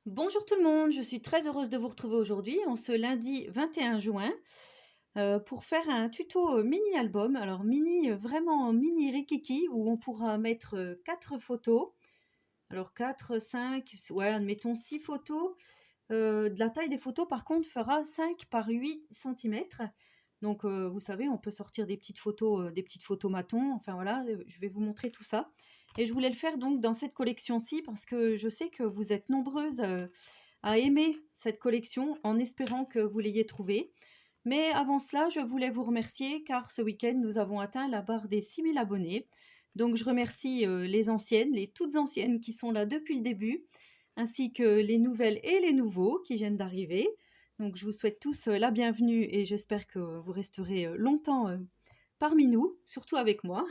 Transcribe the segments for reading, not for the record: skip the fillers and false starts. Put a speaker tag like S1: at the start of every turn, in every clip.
S1: Bonjour tout le monde, je suis très heureuse de vous retrouver aujourd'hui, en ce lundi 21 juin, pour faire un tuto mini album. Alors mini, vraiment mini rikiki, où on pourra mettre 4 photos. Alors 4, 5, ouais, admettons 6 photos. De la taille des photos, par contre, fera 5 par 8 centimètres. Donc, vous savez, on peut sortir des petites photos maton. Enfin voilà, je vais vous montrer tout ça. Et je voulais le faire donc dans cette collection-ci parce que je sais que vous êtes nombreuses à aimer cette collection en espérant que vous l'ayez trouvée. Mais avant cela, je voulais vous remercier car ce week-end, nous avons atteint la barre des 6000 abonnés. Donc, je remercie les anciennes, les toutes anciennes qui sont là depuis le début, ainsi que les nouvelles et les nouveaux qui viennent d'arriver. Donc, je vous souhaite tous la bienvenue et j'espère que vous resterez longtemps parmi nous, surtout avec moi.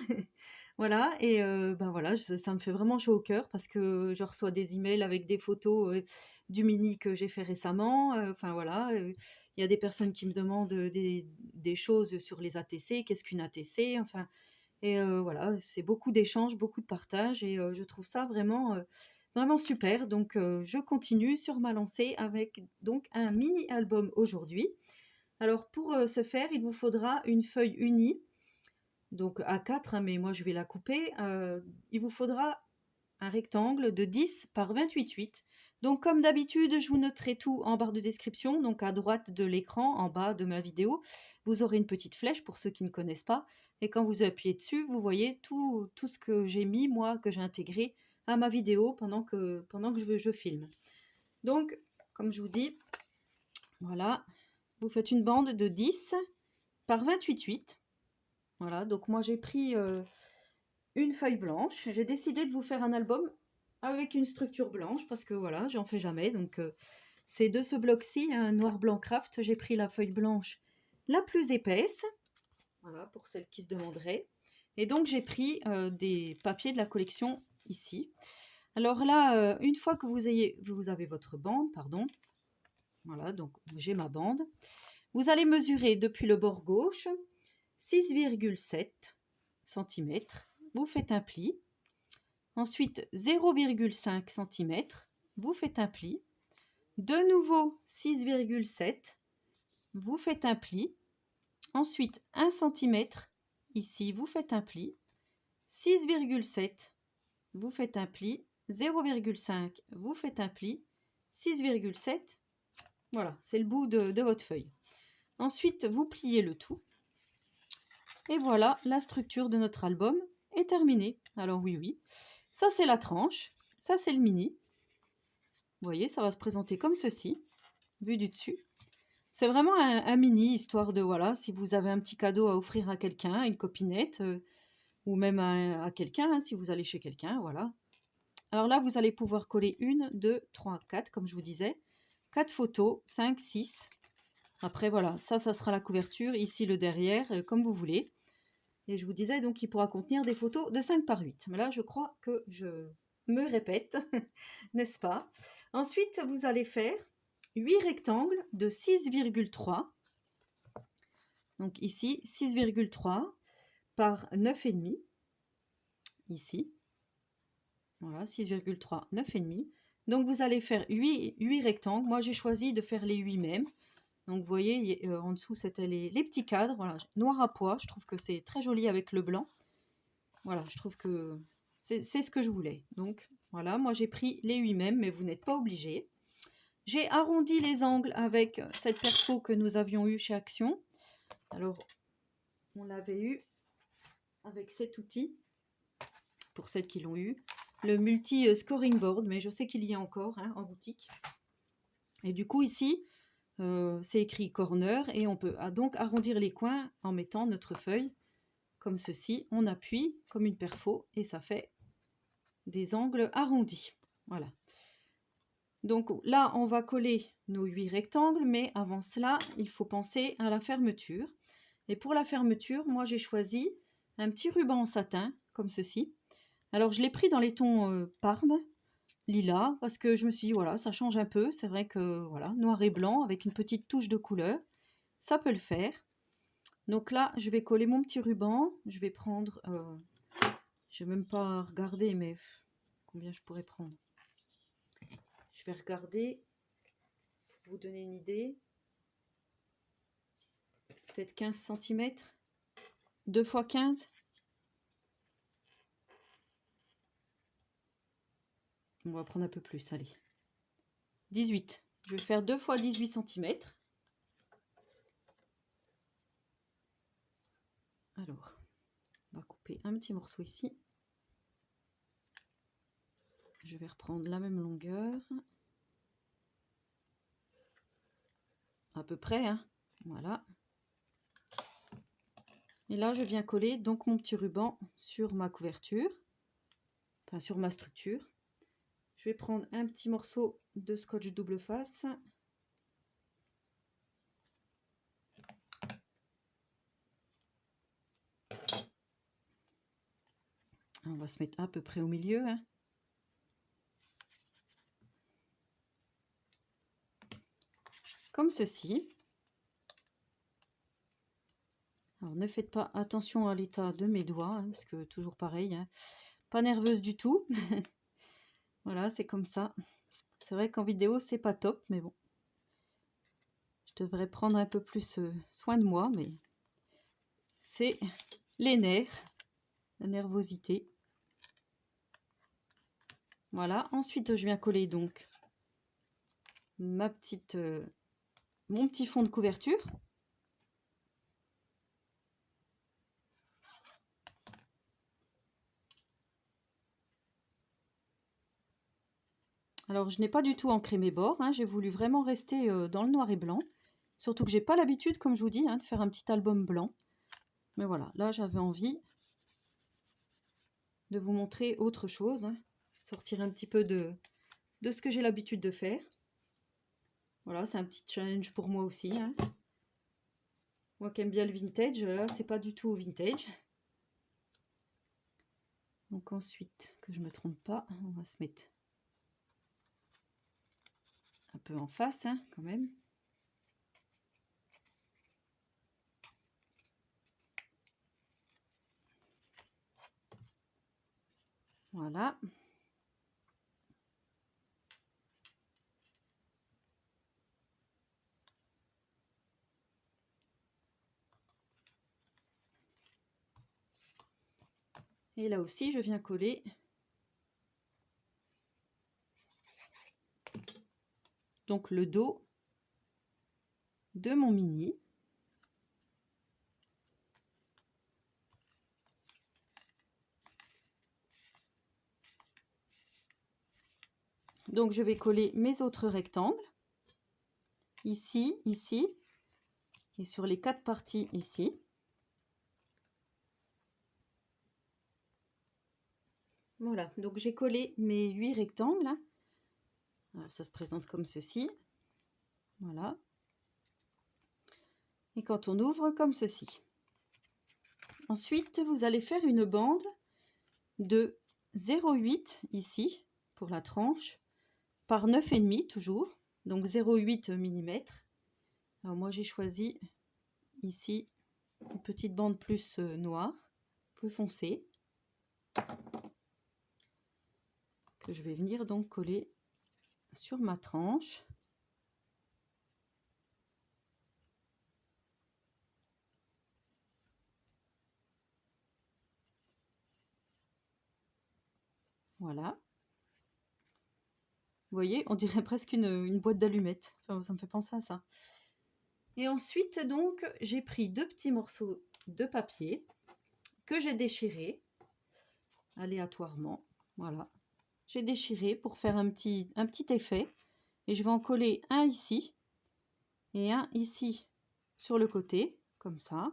S1: Voilà, et ben voilà, ça me fait vraiment chaud au cœur parce que je reçois des emails avec des photos du mini que j'ai fait récemment. Enfin voilà, il y a des personnes qui me demandent des choses sur les ATC, qu'est-ce qu'une ATC, enfin, et voilà, c'est beaucoup d'échanges, beaucoup de partages, et je trouve ça vraiment, vraiment super. Donc, je continue sur ma lancée avec donc un mini album aujourd'hui. Alors, pour ce faire, il vous faudra une feuille unie donc A4, hein, mais moi je vais la couper. Il vous faudra un rectangle de 10 par 28,8. Donc comme d'habitude, je vous noterai tout en barre de description, donc à droite de l'écran, en bas de ma vidéo. Vous aurez une petite flèche pour ceux qui ne connaissent pas. Et quand vous appuyez dessus, vous voyez tout ce que j'ai mis, moi, que j'ai intégré à ma vidéo pendant que je filme. Donc, comme je vous dis, voilà, vous faites une bande de 10 par 28,8. Voilà, donc moi j'ai pris une feuille blanche. J'ai décidé de vous faire un album avec une structure blanche parce que voilà, j'en fais jamais. Donc c'est de ce bloc-ci, un noir blanc craft. J'ai pris la feuille blanche la plus épaisse, voilà, pour celles qui se demanderaient. Et donc j'ai pris des papiers de la collection ici. Alors là, une fois que vous avez votre bande, pardon, voilà, donc j'ai ma bande. Vous allez mesurer depuis le bord gauche 6,7 cm. Vous faites un pli. Ensuite, 0,5 cm, vous faites un pli. De nouveau, 6,7, vous faites un pli. Ensuite, 1 cm, ici, vous faites un pli. 6,7, vous faites un pli. 0,5, vous faites un pli. 6,7, voilà, c'est le bout de votre feuille. Ensuite, vous pliez le tout. Et voilà, la structure de notre album est terminée. Alors oui, ça c'est la tranche, ça c'est le mini. Vous voyez, ça va se présenter comme ceci, vu du dessus. C'est vraiment un mini, histoire de, voilà, si vous avez un petit cadeau à offrir à quelqu'un, une copinette, ou même à quelqu'un, hein, si vous allez chez quelqu'un, voilà. Alors là, vous allez pouvoir coller 1, 2, 3, 4, comme je vous disais. 4 photos, 5, 6. Après, voilà, ça sera la couverture. Ici, le derrière, comme vous voulez. Et je vous disais, donc, il pourra contenir des photos de 5 par 8. Mais là, je crois que je me répète, n'est-ce pas? Ensuite, vous allez faire 8 rectangles de 6,3. Donc ici, 6,3 par 9,5. Ici, voilà, 6,3, 9,5. Donc vous allez faire 8 rectangles. Moi, j'ai choisi de faire les 8 mêmes. Donc vous voyez, en dessous, c'était les petits cadres. Voilà, noir à pois. Je trouve que c'est très joli avec le blanc. Voilà, je trouve que c'est ce que je voulais. Donc voilà, moi j'ai pris les 8 mêmes, mais vous n'êtes pas obligés. J'ai arrondi les angles avec cette perfo que nous avions eue chez Action. Alors, on l'avait eu avec cet outil, pour celles qui l'ont eu. Le multi-scoring board, mais je sais qu'il y a encore hein, en boutique. Et du coup, ici, c'est écrit corner et on peut donc arrondir les coins en mettant notre feuille comme ceci. On appuie comme une perfo et ça fait des angles arrondis. Voilà. Donc là, on va coller nos 8 rectangles, mais avant cela, il faut penser à la fermeture. Et pour la fermeture, moi, j'ai choisi un petit ruban en satin, comme ceci. Alors, je l'ai pris dans les tons Parme, lilas, parce que je me suis dit, voilà, ça change un peu. C'est vrai que, voilà, noir et blanc, avec une petite touche de couleur, ça peut le faire. Donc là, je vais coller mon petit ruban. Je vais prendre, je vais même pas regarder, mais combien je pourrais prendre. Je vais regarder, pour vous donner une idée. Peut-être 15 cm. 2 x 15. On va prendre un peu plus, allez. 18. Je vais faire 2 x 18 cm. Alors, on va couper un petit morceau ici. Je vais reprendre la même longueur. À peu près, hein. Voilà. Et là, je viens coller donc mon petit ruban sur ma couverture, enfin sur ma structure. Je vais prendre un petit morceau de scotch double face. On va se mettre à peu près au milieu, hein. Comme ceci. Alors ne faites pas attention à l'état de mes doigts, hein, parce que toujours pareil, hein, pas nerveuse du tout. Voilà, c'est comme ça. C'est vrai qu'en vidéo c'est pas top, mais bon, je devrais prendre un peu plus soin de moi, mais c'est les nerfs, la nervosité. Voilà, ensuite je viens coller donc mon petit fond de couverture. Alors je n'ai pas du tout ancré mes bords, hein, j'ai voulu vraiment rester dans le noir et blanc. Surtout que j'ai pas l'habitude, comme je vous dis, hein, de faire un petit album blanc. Mais voilà, là j'avais envie de vous montrer autre chose, hein, sortir un petit peu de ce que j'ai l'habitude de faire. Voilà, c'est un petit challenge pour moi aussi, hein. Moi qui aime bien le vintage, là c'est pas du tout vintage. Donc ensuite, que je me trompe pas, on va se mettre un peu en face, hein, quand même. Voilà. Et là aussi, je viens coller donc le dos de mon mini. Donc je vais coller mes autres rectangles ici, ici et sur les 4 parties ici. Voilà, donc j'ai collé mes 8 rectangles. Alors, ça se présente comme ceci. Voilà. Et quand on ouvre, comme ceci. Ensuite, vous allez faire une bande de 0,8 ici pour la tranche, par 9,5 toujours, donc 0,8 mm. Alors moi j'ai choisi ici une petite bande plus noire, plus foncée, que je vais venir donc coller sur ma tranche. Voilà. Vous voyez, on dirait presque une boîte d'allumettes. Enfin, ça me fait penser à ça. Et ensuite, donc, j'ai pris 2 petits morceaux de papier que j'ai déchirés aléatoirement. Voilà. J'ai déchiré pour faire un petit effet. Et je vais en coller un ici et un ici sur le côté, comme ça.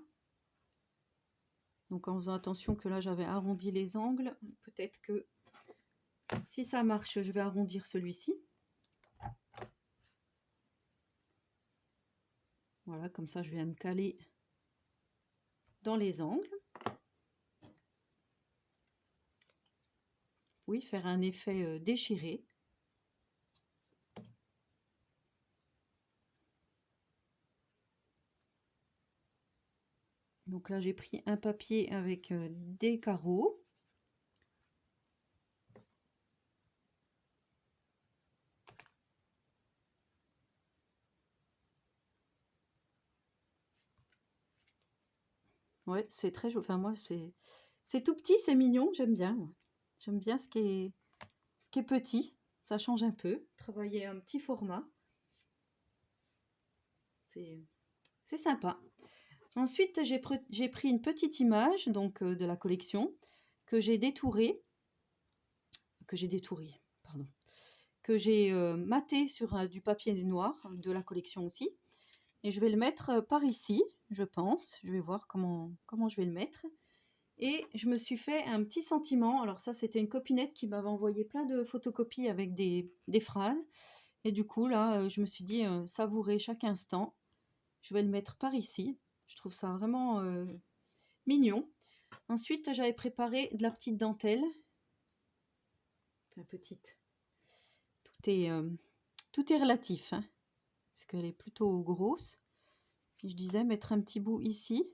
S1: Donc en faisant attention que là j'avais arrondi les angles, peut-être que si ça marche, je vais arrondir celui-ci. Voilà, comme ça je viens me caler dans les angles. Oui, faire un effet déchiré. Donc là j'ai pris un papier avec des carreaux. Ouais, c'est très joli. Enfin, moi, c'est tout petit, c'est mignon, j'aime bien. Moi. J'aime bien ce qui est petit. Ça change un peu. Travailler un petit format, c'est c'est sympa. Ensuite, j'ai pris une petite image donc de la collection que j'ai détourée, pardon, que j'ai maté sur du papier noir de la collection aussi. Et je vais le mettre par ici, je pense. Je vais voir comment je vais le mettre. Et je me suis fait un petit sentiment. Alors ça, c'était une copinette qui m'avait envoyé plein de photocopies avec des phrases. Et du coup, là, je me suis dit, savourer chaque instant. Je vais le mettre par ici. Je trouve ça vraiment mignon. Ensuite, j'avais préparé de la petite dentelle. Enfin, petite. Tout est relatif, hein, parce qu'elle est plutôt grosse. Et je disais mettre un petit bout ici.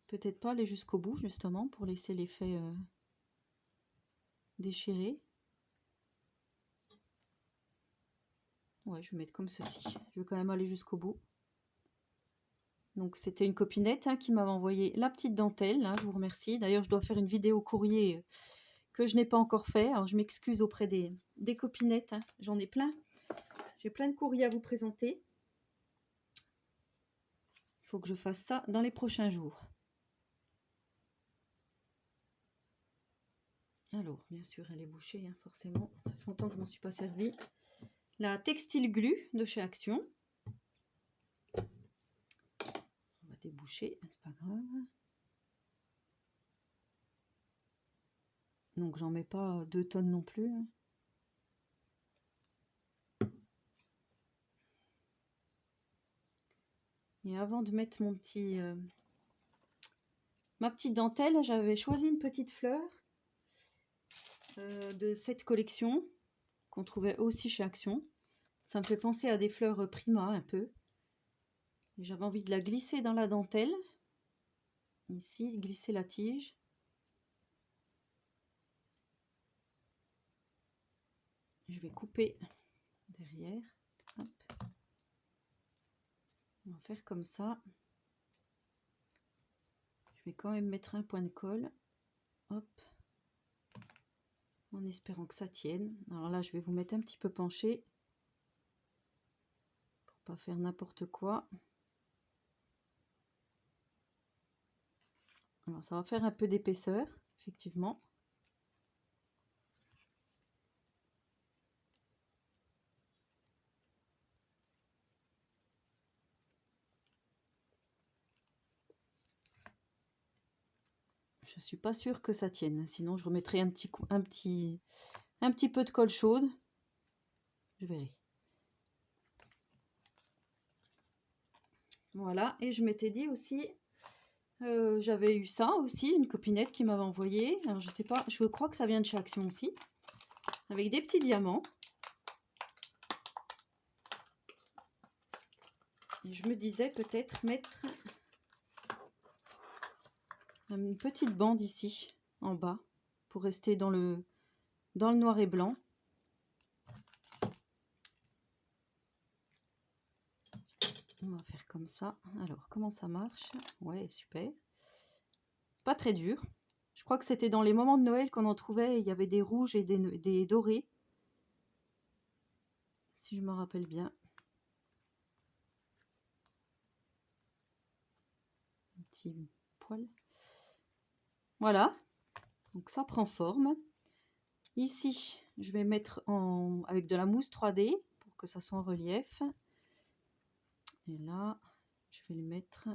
S1: Peut-être pas aller jusqu'au bout, justement, pour laisser l'effet déchiré. Ouais, je vais mettre comme ceci. Je veux quand même aller jusqu'au bout. Donc, c'était une copinette qui m'avait envoyé la petite dentelle. Là, je vous remercie. D'ailleurs, je dois faire une vidéo courrier que je n'ai pas encore fait. Alors, je m'excuse auprès des copinettes. J'en ai plein. J'ai plein de courriers à vous présenter. Il faut que je fasse ça dans les prochains jours. Alors, bien sûr, elle est bouchée, forcément. Ça fait longtemps que je ne m'en suis pas servi. La Textile Glue de chez Action. On va déboucher, c'est pas grave. Donc, j'en mets pas 2 tonnes non plus. Et avant de mettre ma petite dentelle, j'avais choisi une petite fleur de cette collection qu'on trouvait aussi chez Action. Ça me fait penser à des fleurs Prima un peu. J'avais envie de la glisser dans la dentelle. Ici, glisser la tige. Je vais couper derrière. Hop. On va faire comme ça. Je vais quand même mettre un point de colle. Hop. En espérant que ça tienne. Alors là, je vais vous mettre un petit peu penché. Pour pas faire n'importe quoi. Alors ça va faire un peu d'épaisseur, effectivement. Je suis pas sûre que ça tienne. Sinon, je remettrai un petit peu de colle chaude. Je verrai. Voilà. Et je m'étais dit aussi, j'avais eu ça aussi, une copinette qui m'avait envoyé. Alors, je sais pas, je crois que ça vient de chez Action aussi. Avec des petits diamants. Et je me disais peut-être mettre une petite bande ici, en bas, pour rester dans le noir et blanc. On va faire comme ça. Alors, comment ça marche? Ouais, super. Pas très dur. Je crois que c'était dans les moments de Noël qu'on en trouvait. Il y avait des rouges et des dorés. Si je me rappelle bien. Un petit poil. Voilà. Donc ça prend forme. Ici, je vais mettre avec de la mousse 3D pour que ça soit en relief. Et là, je vais le mettre.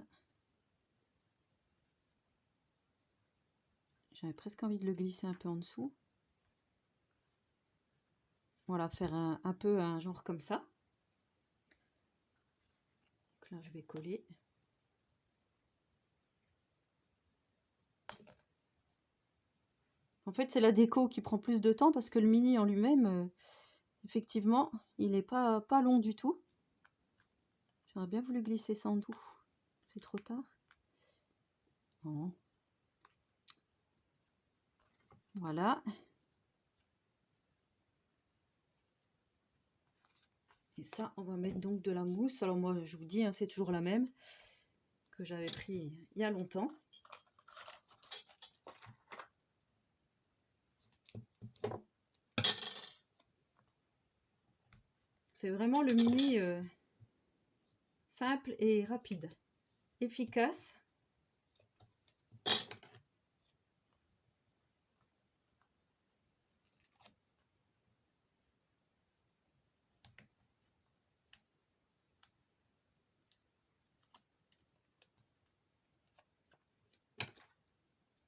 S1: J'avais presque envie de le glisser un peu en dessous. Voilà, faire un peu un genre comme ça. Donc là, je vais coller. En fait, c'est la déco qui prend plus de temps parce que le mini en lui-même, effectivement, il n'est pas long du tout. J'aurais bien voulu glisser ça en dessous. C'est trop tard. Bon. Voilà. Et ça, on va mettre donc de la mousse. Alors moi, je vous dis, c'est toujours la même. que j'avais pris il y a longtemps. C'est vraiment le mini simple et rapide, efficace.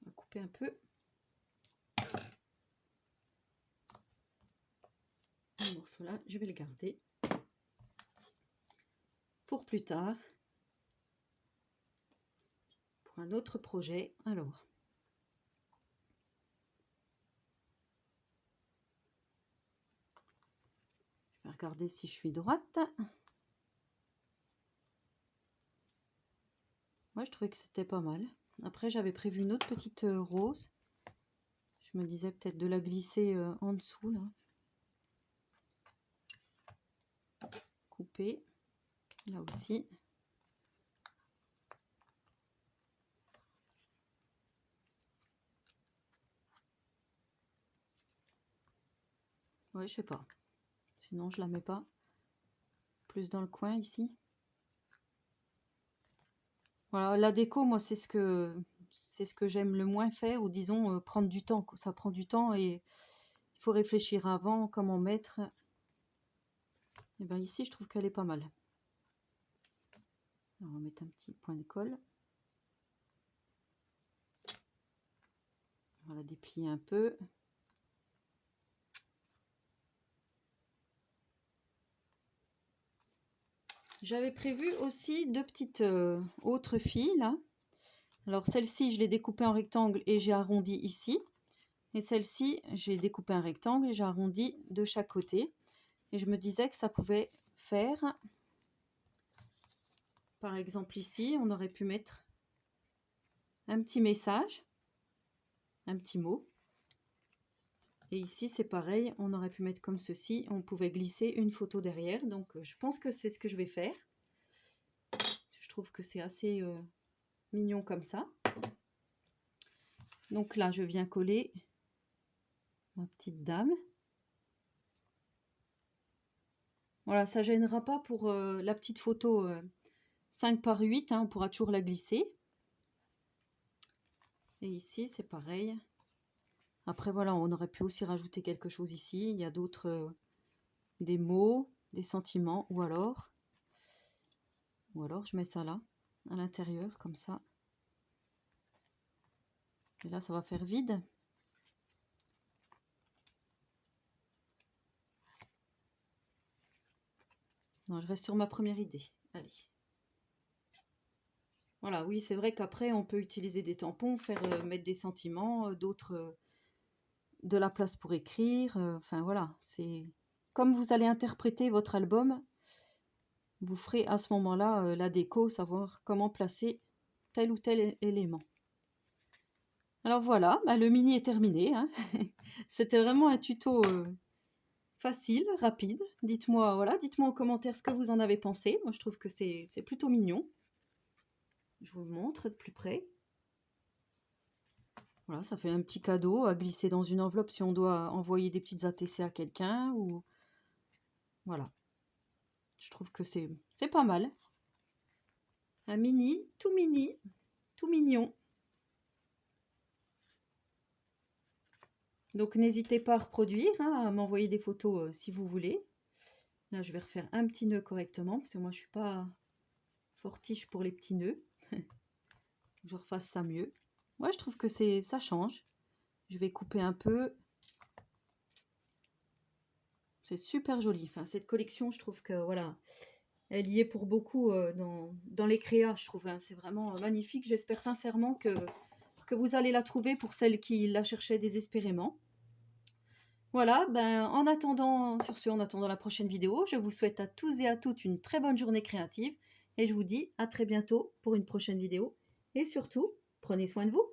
S1: On va couper un peu. Ce morceau-là, je vais le garder pour plus tard, pour un autre projet. Alors, je vais regarder si je suis droite. Moi, je trouvais que c'était pas mal. Après, j'avais prévu une autre petite rose. Je me disais peut-être de la glisser en dessous, là. Couper, là aussi. Ouais, je sais pas. Sinon, je la mets pas plus dans le coin ici. Voilà, la déco, moi, c'est ce que j'aime le moins faire, ou disons prendre du temps. Ça prend du temps et il faut réfléchir avant comment mettre. Et bien ici, je trouve qu'elle est pas mal. Alors, on va mettre un petit point de colle. On va la déplier un peu. J'avais prévu aussi deux petites autres filles là. Alors celle-ci, je l'ai découpée en rectangle et j'ai arrondi ici. Et celle-ci, j'ai découpé un rectangle et j'ai arrondi de chaque côté. Et je me disais que ça pouvait faire, par exemple ici, on aurait pu mettre un petit message, un petit mot. Et ici, c'est pareil, on aurait pu mettre comme ceci. On pouvait glisser une photo derrière. Donc je pense que c'est ce que je vais faire. Je trouve que c'est assez mignon comme ça. Donc là, je viens coller ma petite dame. Voilà, ça gênera pas pour la petite photo 5 par 8, hein, on pourra toujours la glisser. Et ici, c'est pareil. Après, voilà, on aurait pu aussi rajouter quelque chose ici. Il y a d'autres, des mots, des sentiments, ou alors je mets ça là, à l'intérieur, comme ça. Et là, ça va faire vide. Non, je reste sur ma première idée. Allez. Voilà, oui, c'est vrai qu'après, on peut utiliser des tampons, mettre des sentiments, d'autres, de la place pour écrire. Enfin, voilà, c'est comme vous allez interpréter votre album, vous ferez à ce moment-là la déco, savoir comment placer tel ou tel élément. Alors voilà, bah, le mini est terminé, hein. C'était vraiment un tuto facile, rapide. Dites-moi voilà, dites-moi en commentaire ce que vous en avez pensé. Moi, je trouve que c'est plutôt mignon. Je vous le montre de plus près. Voilà, ça fait un petit cadeau à glisser dans une enveloppe si on doit envoyer des petites ATC à quelqu'un. Ou voilà. Je trouve que c'est pas mal. Un mini, tout mignon. Donc n'hésitez pas à reproduire, hein, à m'envoyer des photos si vous voulez. Là, je vais refaire un petit nœud correctement, parce que moi, je suis pas fortiche pour les petits nœuds. Je refasse ça mieux. Moi, je trouve que ça change. Je vais couper un peu. C'est super joli. Enfin, cette collection, je trouve que voilà, elle y est pour beaucoup dans les créas, je trouve. Hein. C'est vraiment magnifique. J'espère sincèrement que vous allez la trouver pour celles qui la cherchaient désespérément. Voilà, ben, en attendant la prochaine vidéo, je vous souhaite à tous et à toutes une très bonne journée créative et je vous dis à très bientôt pour une prochaine vidéo. Et surtout, prenez soin de vous.